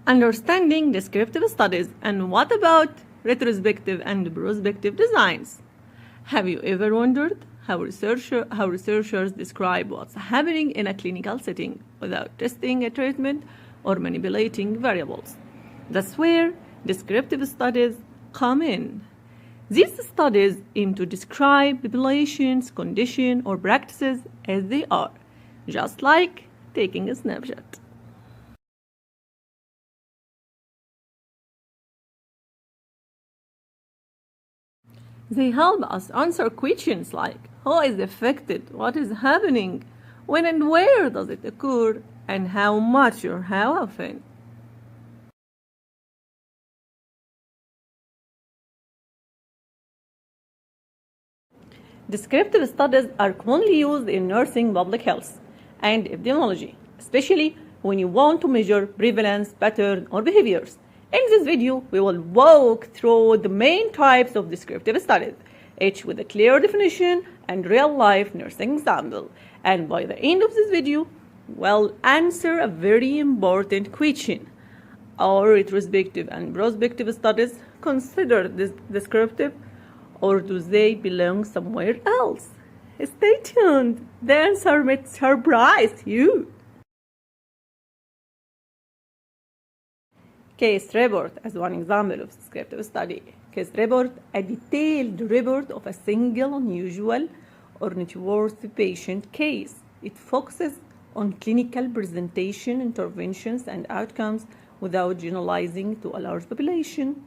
Understanding descriptive studies, and what about retrospective and prospective designs? Have you ever wondered how researchers describe what's happening in a clinical setting without testing a treatment or manipulating variables? That's where descriptive studies come in. These studies aim to describe populations, conditions, or practices as they are, just like taking a snapshot. They help us answer questions like who is affected, what is happening, when and where does it occur, and how much or how often. Descriptive studies are commonly used in nursing, public health, and epidemiology, especially when you want to measure prevalence, pattern, or behaviors. In this video, we will walk through the main types of descriptive studies, each with a clear definition and real-life nursing example. And by the end of this video, we'll answer a very important question. Are retrospective and prospective studies considered descriptive, or do they belong somewhere else? Stay tuned. The answer might surprise you. Case report as one example of descriptive study. Case report, a detailed report of a single unusual or noteworthy patient case. It focuses on clinical presentation, interventions, and outcomes without generalizing to a large population.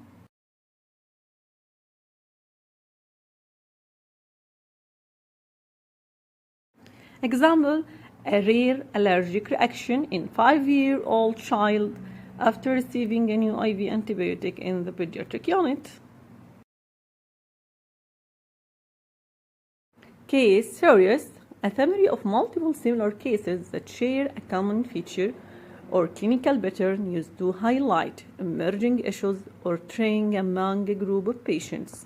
Example, a rare allergic reaction in 5-year-old child after receiving a new IV antibiotic in the pediatric unit. Case series, a summary of multiple similar cases that share a common feature or clinical pattern used to highlight emerging issues or trend among a group of patients.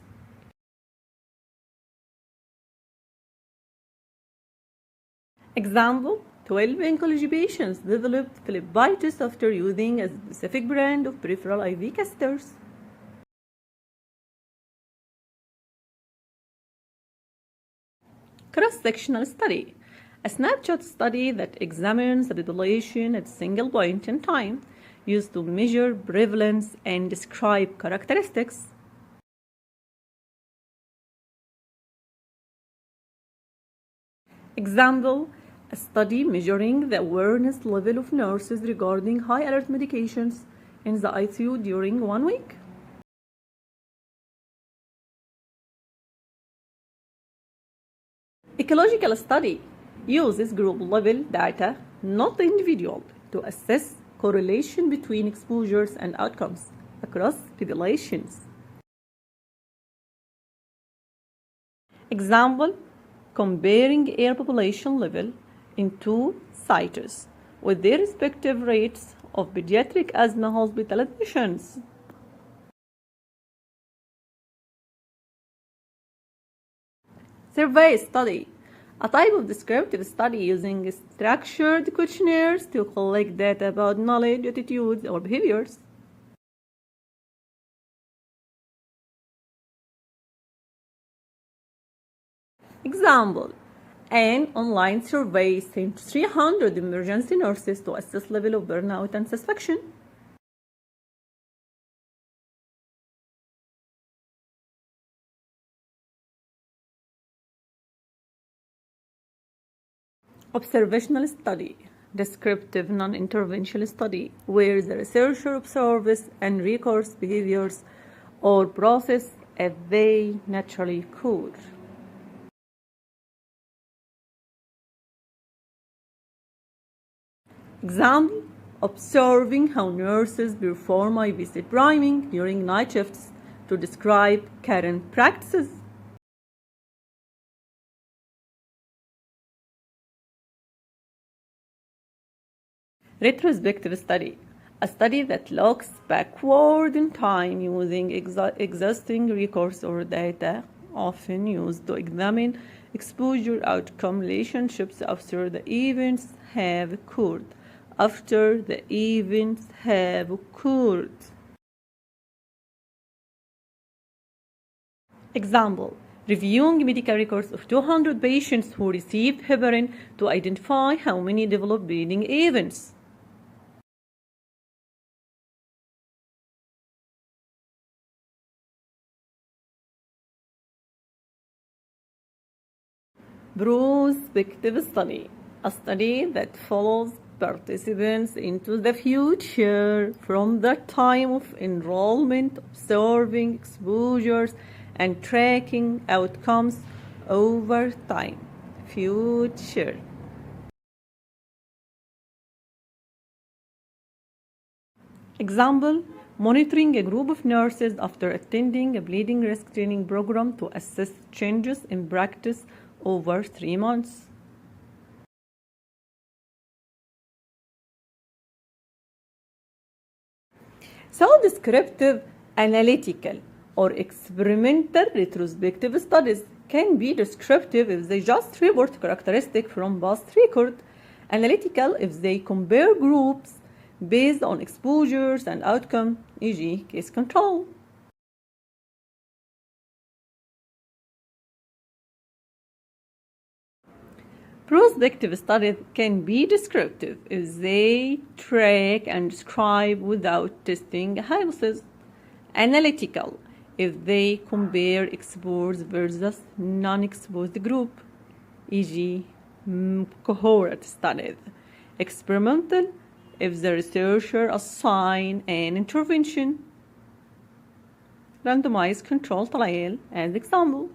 Example, 12 oncology patients developed phlebitis after using a specific brand of peripheral IV catheters. Cross-sectional study, a snapshot study that examines the population at a single point in time, used to measure prevalence and describe characteristics. Example, a study measuring the awareness level of nurses regarding high alert medications in the ICU during 1 week. Ecological study uses group-level data, not individual, to assess correlation between exposures and outcomes across populations. Example, comparing air population level in 2 sites with their respective rates of pediatric asthma hospital admissions. Survey study, a type of descriptive study using structured questionnaires to collect data about knowledge, attitudes, or behaviors. Example, an online survey sent 300 emergency nurses to assess level of burnout and satisfaction. Observational study, descriptive non-interventional study, where the researcher observes and records behaviors or processes as they naturally occur. Example, observing how nurses perform IV priming during night shifts to describe current practices. Retrospective study, a study that looks backward in time using existing records or data, often used to examine exposure outcome relationships after the events have occurred. after the events have occurred. Example, reviewing medical records of 200 patients who received heparin to identify how many developed bleeding events. Prospective study, a study that follows participants into the future from the time of enrollment, observing exposures and tracking outcomes over time. Future. Example, monitoring a group of nurses after attending a bleeding risk training program to assess changes in practice over 3 months. So, descriptive, analytical, or experimental retrospective studies can be descriptive if they just report characteristics from past record, analytical if they compare groups based on exposures and outcome, e.g. case control. Prospective studies can be descriptive if they track and describe without testing a hypothesis. Analytical if they compare exposed versus non-exposed group, e.g. cohort studies. Experimental if the researcher assign an intervention. Randomized control trial as example.